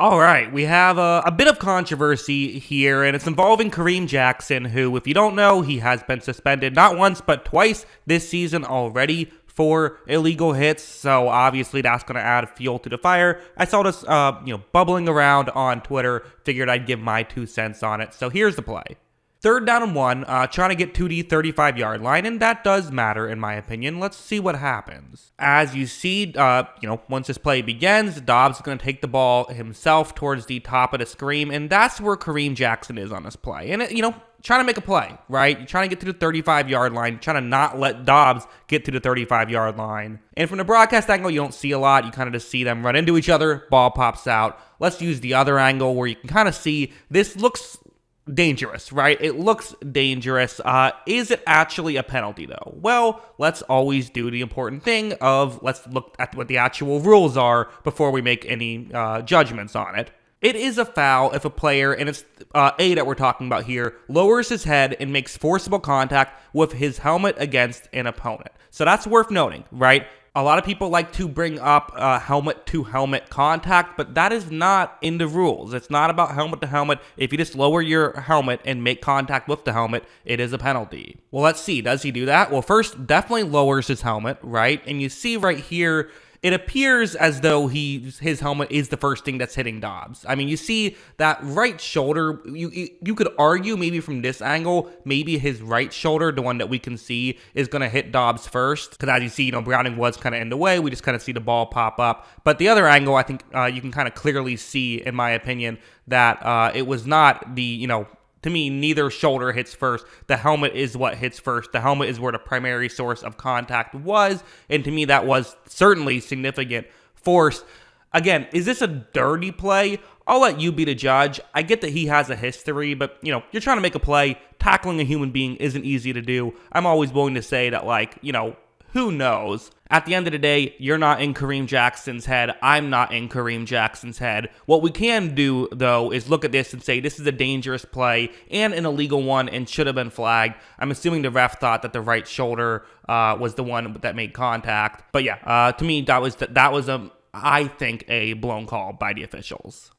All right, we have a bit of controversy here, and it's involving Kareem Jackson, who, if you don't know, he has been suspended not once but twice this season already for illegal hits. So obviously that's going to add fuel to the fire. I saw this, bubbling around on Twitter. Figured I'd give my 2 cents on it. So here's the play. 3rd down and 1, trying to get to the 35-yard line, and that does matter in my opinion. Let's see what happens. As you see, once this play begins, Dobbs is going to take the ball himself towards the top of the screen, and that's where Kareem Jackson is on this play. And, trying to make a play, right? You're trying to get to the 35-yard line, trying to not let Dobbs get to the 35-yard line. And from the broadcast angle, you don't see a lot. You kind of just see them run into each other, ball pops out. Let's use the other angle where you can kind of see this looks dangerous, right? It looks dangerous. Is it actually a penalty, though? Well, let's always do the important thing of let's look at what the actual rules are before we make any judgments on it. It is a foul if a player, and it's A that we're talking about here, lowers his head and makes forcible contact with his helmet against an opponent. So that's worth noting, right? A lot of people like to bring up helmet-to-helmet contact, but that is not in the rules. It's not about helmet-to-helmet. If you just lower your helmet and make contact with the helmet, it is a penalty. Well, let's see. Does he do that? Well, first, definitely lowers his helmet, right? And you see right here, it appears as though his helmet is the first thing that's hitting Dobbs. I mean, you see that right shoulder. You could argue maybe from this angle, maybe his right shoulder, the one that we can see, is going to hit Dobbs first. Because as you see, Browning was kind of in the way. We just kind of see the ball pop up. But the other angle, I think you can kind of clearly see, in my opinion, that it was not the, to me, neither shoulder hits first. The helmet is what hits first. The helmet is where the primary source of contact was. And to me, that was certainly significant force. Again, is this a dirty play? I'll let you be the judge. I get that he has a history, but, you're trying to make a play. Tackling a human being isn't easy to do. I'm always willing to say that, who knows? At the end of the day, you're not in Kareem Jackson's head. I'm not in Kareem Jackson's head. What we can do, though, is look at this and say this is a dangerous play and an illegal one and should have been flagged. I'm assuming the ref thought that the right shoulder was the one that made contact. But yeah, to me, that was I think, a blown call by the officials.